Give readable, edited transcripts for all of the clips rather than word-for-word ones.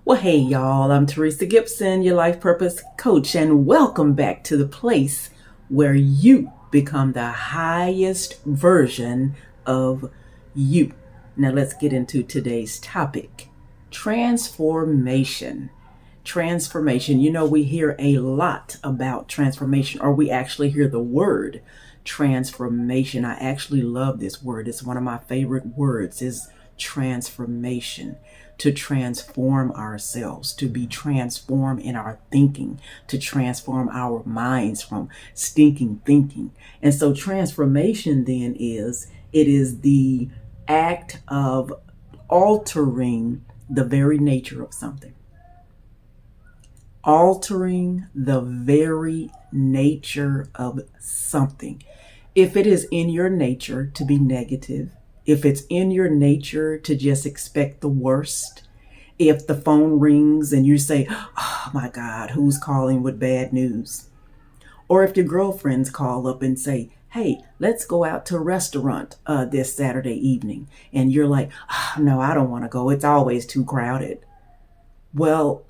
Well, hey, y'all, I'm Teresa Gibson, your life purpose coach, and welcome back to the place where you become the highest version of you. Now, let's get into today's topic: transformation. Transformation. You know, we hear a lot about transformation, or we actually hear the word transformation. I actually love this word. It's one of my favorite words, is transformation. To transform ourselves, to be transformed in our thinking, to transform our minds from stinking thinking. And so transformation then it is the act of altering the very nature of something. Altering the very nature of something. If it is in your nature to be negative, if it's in your nature to just expect the worst, if the phone rings and you say, oh my God, who's calling with bad news? Or if your girlfriends call up and say, hey, let's go out to a restaurant this Saturday evening. And you're like, oh, no, I don't want to go. It's always too crowded. Well,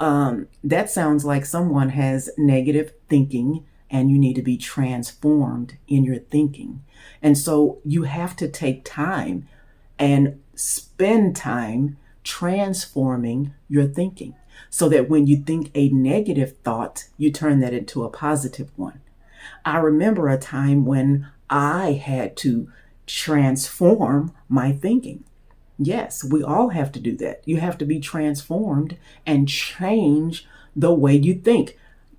that sounds like someone has negative thinking and you need to be transformed in your thinking. And so you have to take time and spend time transforming your thinking so that when you think a negative thought, you turn that into a positive one. I remember a time when I had to transform my thinking. Yes, we all have to do that. You have to be transformed and change the way you think.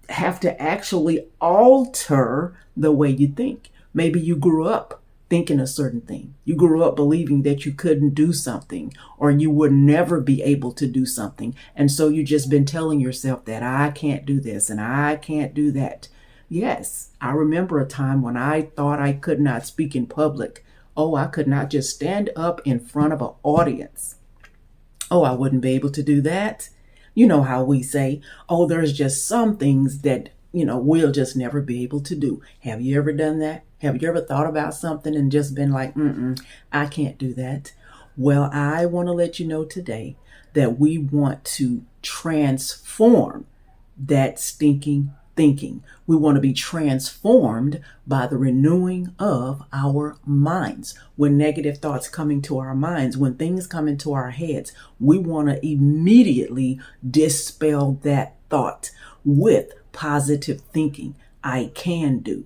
Have to actually alter the way you think. Maybe you grew up thinking a certain thing. You grew up believing that you couldn't do something or you would never be able to do something. And so you just been telling yourself that I can't do this and I can't do that. Yes, I remember a time when I thought I could not speak in public. Oh, I could not just stand up in front of an audience. Oh, I wouldn't be able to do that. You know how we say, oh, there's just some things that, we'll just never be able to do. Have you ever done that? Have you ever thought about something and just been like, I can't do that? Well, I want to let you know today that we want to transform that stinking thinking. We want to be transformed by the renewing of our minds. When negative thoughts come into our minds, when things come into our heads, we want to immediately dispel that thought with positive thinking. I can do.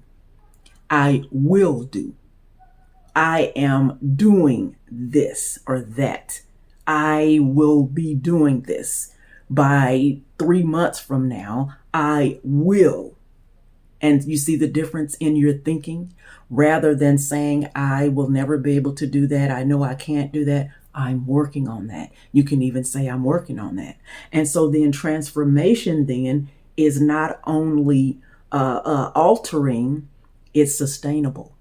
I will do. I am doing this or that. I will be doing this. By 3 months from now, I will. And you see the difference in your thinking? Rather than saying, I will never be able to do that. I know I can't do that. I'm working on that. You can even say, I'm working on that. And so then transformation then is not only altering, it's sustainable.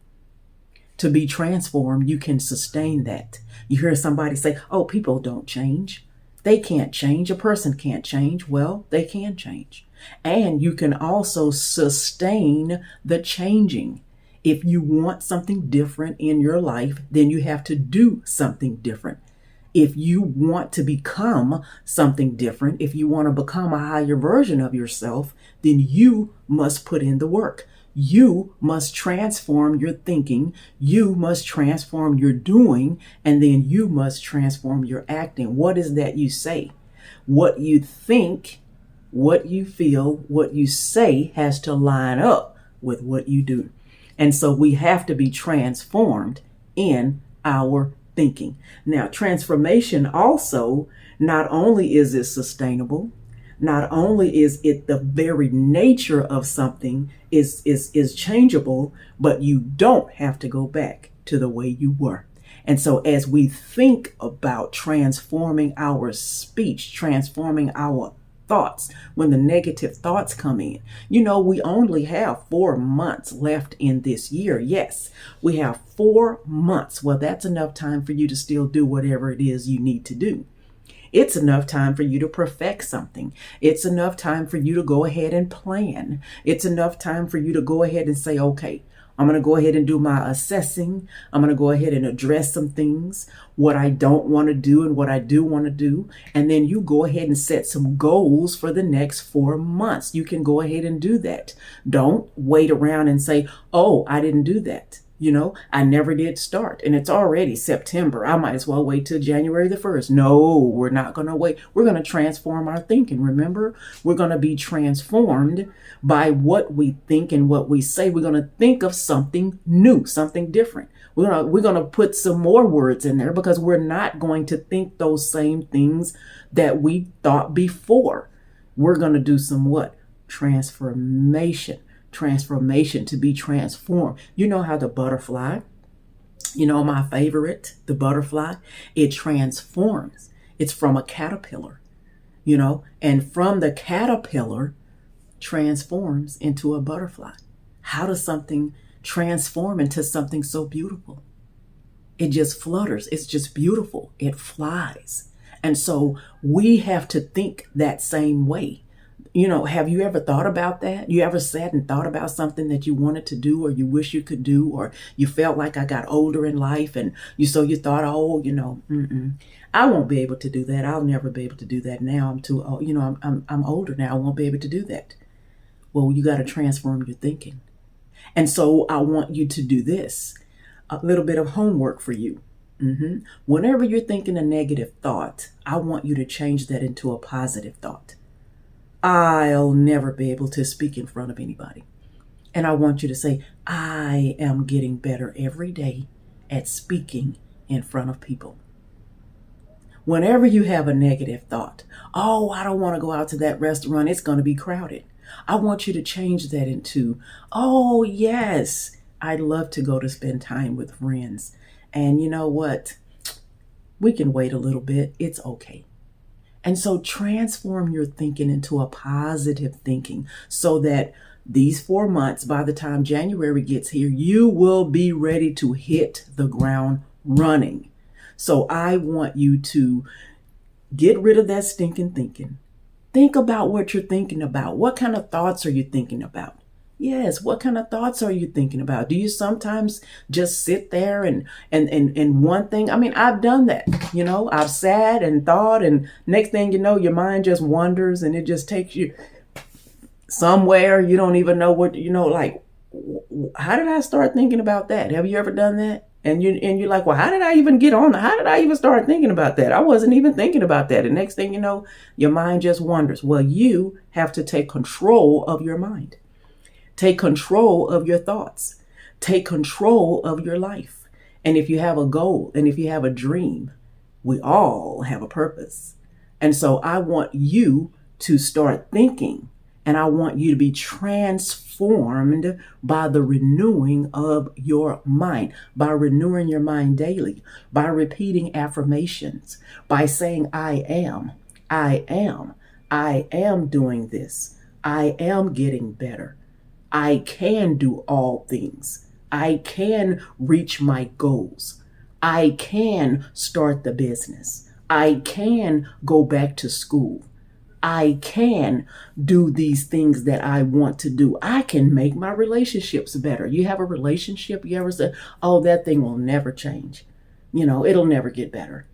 To be transformed, you can sustain that. You hear somebody say, oh, people don't change. They can't change. A person can't change. Well, they can change. And you can also sustain the changing. If you want something different in your life, then you have to do something different. If you want to become something different, if you want to become a higher version of yourself, then you must put in the work. You must transform your thinking. You must transform your doing, and then you must transform your acting. What is that you say? What you think, what you feel, what you say has to line up with what you do. And so we have to be transformed in our thinking. Now, transformation also, not only is it sustainable, not only is it the very nature of something is changeable, but you don't have to go back to the way you were. And so as we think about transforming our speech, transforming our thoughts, when the negative thoughts come in, we only have 4 months left in this year. Yes, we have 4 months. Well, that's enough time for you to still do whatever it is you need to do. It's enough time for you to perfect something. It's enough time for you to go ahead and plan. It's enough time for you to go ahead and say, okay, I'm going to go ahead and do my assessing. I'm going to go ahead and address some things, what I don't want to do and what I do want to do. And then you go ahead and set some goals for the next 4 months. You can go ahead and do that. Don't wait around and say, oh, I didn't do that. I never did start and it's already September. I might as well wait till January the 1st. No, we're not going to wait. We're going to transform our thinking. Remember, we're going to be transformed by what we think and what we say. We're going to think of something new, something different. We're going to put some more words in there because we're not going to think those same things that we thought before. We're going to do some what? Transformation to be transformed. You know how the butterfly, my favorite, the butterfly, it transforms. It's from a caterpillar, and from the caterpillar transforms into a butterfly. How does something transform into something so beautiful? It just flutters. It's just beautiful. It flies. And so we have to think that same way. Have you ever thought about that? You ever sat and thought about something that you wanted to do or you wish you could do, or you felt like I got older in life and you thought, oh, I won't be able to do that. I'll never be able to do that now. I'm too old. I'm older now. I won't be able to do that. Well, you got to transform your thinking. And so I want you to do this, a little bit of homework for you. Whenever you're thinking a negative thought, I want you to change that into a positive thought. I'll never be able to speak in front of anybody. And I want you to say, I am getting better every day at speaking in front of people. Whenever you have a negative thought, oh, I don't want to go out to that restaurant. It's going to be crowded. I want you to change that into, oh, yes, I'd love to go to spend time with friends. And you know what? We can wait a little bit. It's okay. And so transform your thinking into a positive thinking so that these 4 months, by the time January gets here, you will be ready to hit the ground running. So I want you to get rid of that stinking thinking. Think about what you're thinking about. What kind of thoughts are you thinking about? Yes, what kind of thoughts are you thinking about? Do you sometimes just sit there and one thing? I mean, I've done that, I've sat and thought, and next thing you know, your mind just wanders and it just takes you somewhere you don't even know what, like, how did I start thinking about that? Have you ever done that? And you're like, well, how did I even get on? How did I even start thinking about that? I wasn't even thinking about that. And next thing you know, your mind just wanders. Well, you have to take control of your mind. Take control of your thoughts. Take control of your life. And if you have a goal and if you have a dream, we all have a purpose. And so I want you to start thinking, and I want you to be transformed by the renewing of your mind, by renewing your mind daily, by repeating affirmations, by saying, I am doing this. I am getting better. I can do all things. I can reach my goals. I can start the business. I can go back to school. I can do these things that I want to do. I can make my relationships better. You have a relationship, you ever say, oh, that thing will never change. It'll never get better.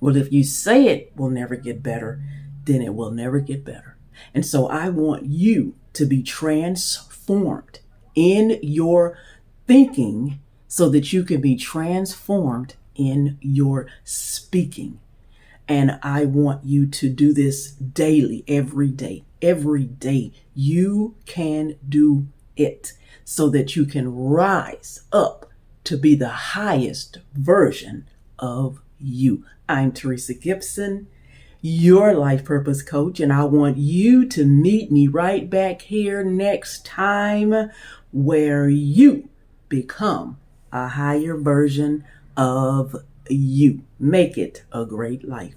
Well, if you say it will never get better, then it will never get better. And so I want you to be transformed in your thinking so that you can be transformed in your speaking. And I want you to do this daily, every day. Every day you can do it so that you can rise up to be the highest version of you. I'm Teresa Gibson, your life purpose coach, and I want you to meet me right back here next time where you become a higher version of you. Make it a great life.